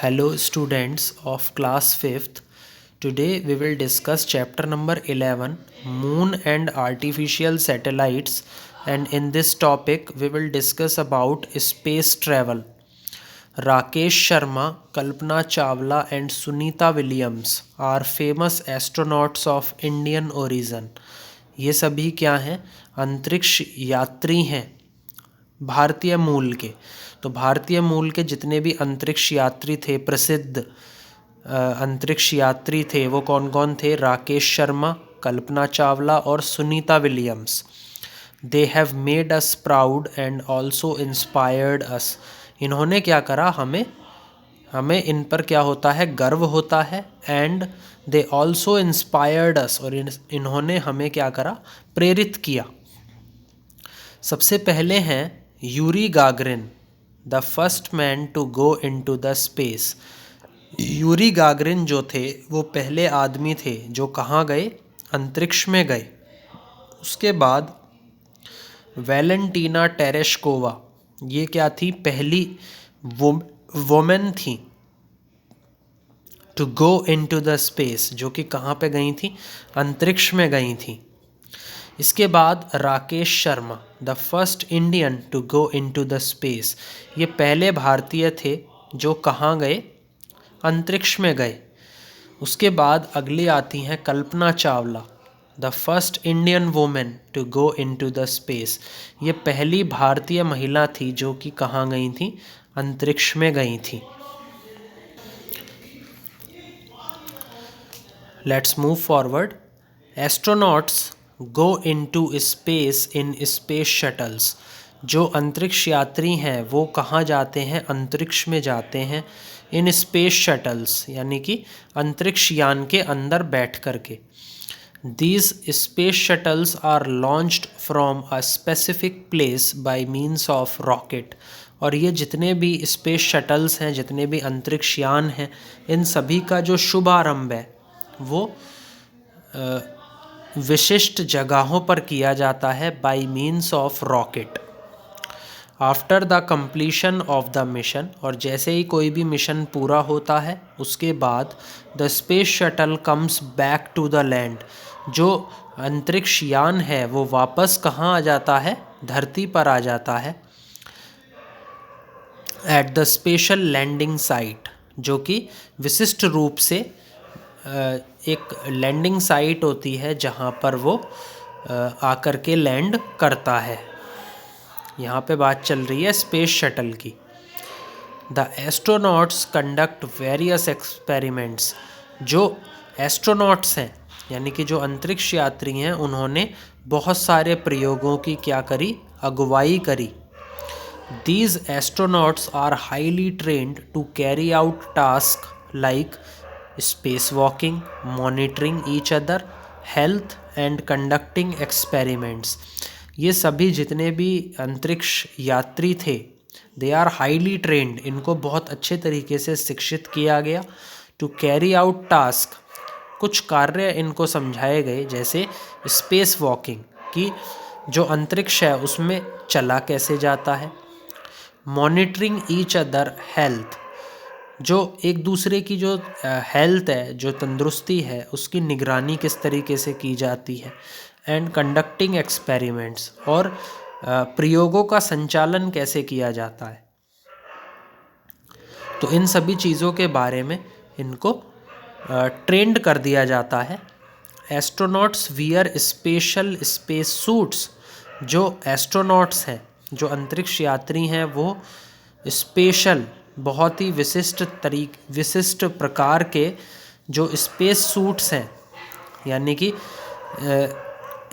Hello students of class 5th. Today we will discuss chapter number 11, Moon and Artificial Satellites, and in this topic we will discuss about space travel. Rakesh Sharma, Kalpana Chawla and Sunita Williams are famous astronauts of Indian origin. ये सभी क्या हैं? अंतरिक्ष यात्री हैं भारतीय मूल के। तो भारतीय मूल के जितने भी अंतरिक्ष यात्री थे, प्रसिद्ध अंतरिक्ष यात्री थे, वो कौन कौन थे? राकेश शर्मा, कल्पना चावला और Sunita Williams. They have made us proud and also inspired us. इन्होंने क्या करा? हमें इन पर क्या होता है? गर्व होता है। एंड दे ऑल्सो इंस्पायर्ड अस, और इन्होंने हमें क्या करा? प्रेरित किया। सबसे पहले हैं Yuri Gagarin, the first man to go into the space. Yuri Gagarin जो थे वो पहले आदमी थे जो कहाँ गए? अंतरिक्ष में गए। उसके बाद वैलेंटीना टेरेश्कोवा, ये क्या थी? पहली वुमेन थी to go into the space, जो कि कहाँ पे गई थी? अंतरिक्ष में गई थी। इसके बाद Rakesh Sharma, the first Indian to go into the space. ये पहले भारतीय थे जो कहाँ गए? अंतरिक्ष में गए। उसके बाद अगली आती हैं Kalpana Chawla, the first Indian women to go into the space. ये पहली भारतीय महिला थी जो कि कहाँ गई थी? अंतरिक्ष में गई थी। Let's move forward. Astronauts go into space in space shuttles. जो अंतरिक्ष यात्री हैं वो कहाँ जाते हैं? अंतरिक्ष में जाते हैं। इन स्पेस शटल्स यानी कि अंतरिक्ष यान के अंदर बैठ कर के। These space shuttles are launched from a specific place by means of rocket. और ये जितने भी स्पेस शटल्स हैं, जितने भी अंतरिक्ष यान हैं, इन सभी का जो शुभारंभ है वो विशिष्ट जगहों पर किया जाता है bye means of rocket. After the completion of the mission, और जैसे ही कोई भी मिशन पूरा होता है उसके बाद the space shuttle comes back to the land. जो अंतरिक्ष यान है वो वापस कहाँ आ जाता है? धरती पर आ जाता है। At the special landing site, जो कि विशिष्ट रूप से एक लैंडिंग साइट होती है जहाँ पर वो आकर के लैंड करता है। यहाँ पे बात चल रही है स्पेस शटल की। The astronauts conduct various experiments. जो एस्ट्रोनॉट्स हैं यानी कि जो अंतरिक्ष यात्री हैं, उन्होंने बहुत सारे प्रयोगों की क्या करी? अगुवाई करी। These astronauts are highly trained to carry out tasks like spacewalking, monitoring each other, health and conducting experiments. ये सभी जितने भी अंतरिक्ष यात्री थे, they are highly trained, इनको बहुत अच्छे तरीके से शिक्षित किया गया। To carry out task, कुछ कार्य इनको समझाए गए, जैसे स्पेस वॉकिंग, कि जो अंतरिक्ष है उसमें चला कैसे जाता है। मॉनिटरिंग ईच अदर हेल्थ, जो एक दूसरे की जो हेल्थ है, जो तंदुरुस्ती है, उसकी निगरानी किस तरीके से की जाती है। एंड कंडक्टिंग एक्सपेरिमेंट्स, और प्रयोगों का संचालन कैसे किया जाता है। तो इन सभी चीज़ों के बारे में इनको ट्रेंड कर दिया जाता है। Astronauts wear special space suits. जो एस्ट्रोनॉट्स हैं, जो अंतरिक्ष यात्री हैं, वो स्पेशल, बहुत ही विशिष्ट प्रकार के जो स्पेस सूट्स हैं, यानी कि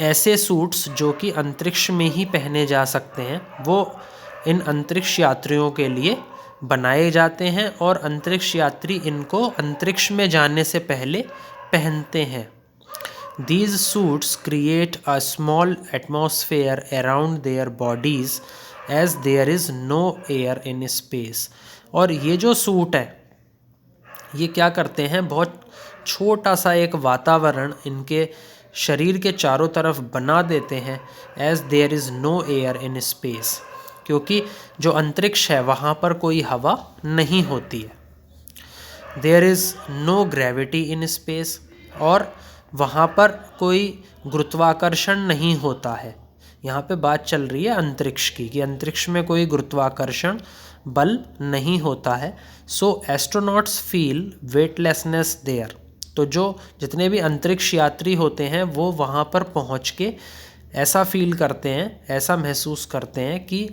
ऐसे सूट्स जो कि अंतरिक्ष में ही पहने जा सकते हैं, वो इन अंतरिक्ष यात्रियों के लिए बनाए जाते हैं और अंतरिक्ष यात्री इनको अंतरिक्ष में जाने से पहले पहनते हैं। These suits create a small atmosphere around their bodies as there is no air in space. और ये जो सूट है ये क्या करते हैं? बहुत छोटा सा एक वातावरण इनके शरीर के चारों तरफ बना देते हैं। as there is no air in space, क्योंकि जो अंतरिक्ष है वहाँ पर कोई हवा नहीं होती है। There is no gravity in space, और वहाँ पर कोई गुरुत्वाकर्षण नहीं होता है। यहाँ पे बात चल रही है अंतरिक्ष की, कि अंतरिक्ष में कोई गुरुत्वाकर्षण बल नहीं होता है। सो एस्ट्रोनॉट्स फील वेटलेसनेस देयर, तो जितने भी अंतरिक्ष यात्री होते हैं वो वहाँ पर पहुँच के ऐसा फील करते हैं, ऐसा महसूस करते हैं कि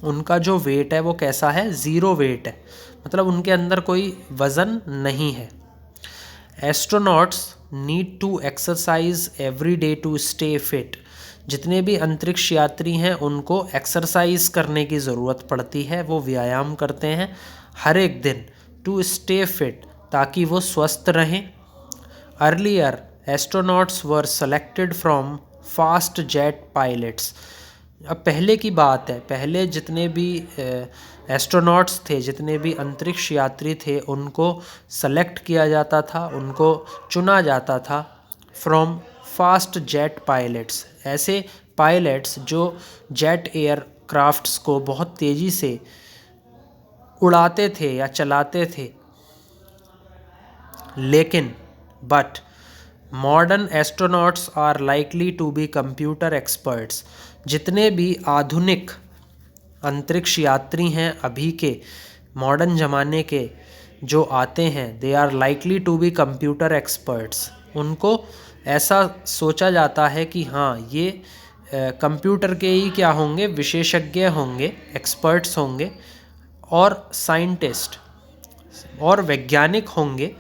उनका जो वेट है वो कैसा है, ज़ीरो वेट है, मतलब उनके अंदर कोई वज़न नहीं है। Astronauts need to exercise every day to stay fit, जितने भी अंतरिक्ष यात्री हैं उनको एक्सरसाइज करने की ज़रूरत पड़ती है, वो व्यायाम करते हैं हर एक दिन टू स्टे फिट, ताकि वो स्वस्थ रहें। Earlier astronauts were selected from fast jet pilots, अब पहले की बात है, पहले जितने भी एस्ट्रोनॉट्स थे, जितने भी अंतरिक्ष यात्री थे, उनको सेलेक्ट किया जाता था, उनको चुना जाता था फ्रॉम फास्ट जेट पायलट्स, ऐसे पायलट्स जो जेट एयरक्राफ्ट्स को बहुत तेज़ी से उड़ाते थे या चलाते थे। लेकिन but modern astronauts are likely to be computer experts, जितने भी आधुनिक अंतरिक्ष यात्री हैं अभी के मॉडर्न ज़माने के जो आते हैं, they are likely to be computer experts, उनको ऐसा सोचा जाता है कि हाँ ये कंप्यूटर के ही क्या होंगे, विशेषज्ञ होंगे, एक्सपर्ट्स होंगे और साइंटिस्ट और वैज्ञानिक होंगे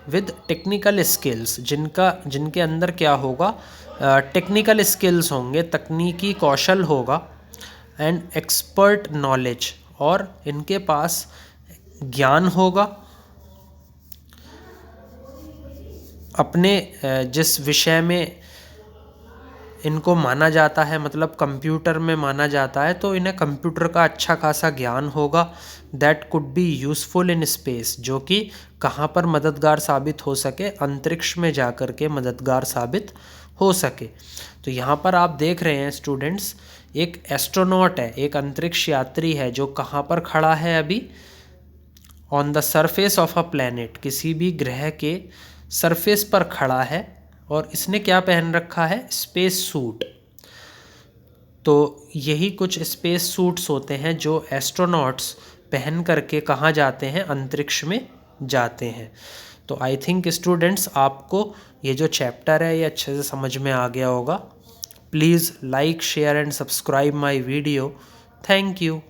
विद टेक्निकल स्किल्स, जिनके अंदर क्या होगा, टेक्निकल स्किल्स होंगे, तकनीकी कौशल होगा, एंड एक्सपर्ट नॉलेज, और इनके पास ज्ञान होगा अपने जिस विषय में इनको माना जाता है, मतलब कंप्यूटर में माना जाता है, तो इन्हें कंप्यूटर का अच्छा खासा ज्ञान होगा। That could be useful in space, जो कि कहाँ पर मददगार साबित हो सके, अंतरिक्ष में जाकर के मददगार साबित हो सके। तो यहाँ पर आप देख रहे हैं स्टूडेंट्स, एक एस्ट्रोनॉट है, एक अंतरिक्ष यात्री है, जो कहाँ पर खड़ा है अभी, on the surface of a planet, किसी भी ग्रह के सरफेस पर खड़ा है, और इसने क्या पहन रखा है, स्पेस सूट। तो यही कुछ स्पेस सूट्स होते हैं जो एस्ट्रोनॉट्स पहन करके कहाँ जाते हैं, अंतरिक्ष में जाते हैं। तो आई थिंक स्टूडेंट्स आपको ये जो चैप्टर है ये अच्छे से समझ में आ गया होगा। Please like, share and subscribe my video. Thank you.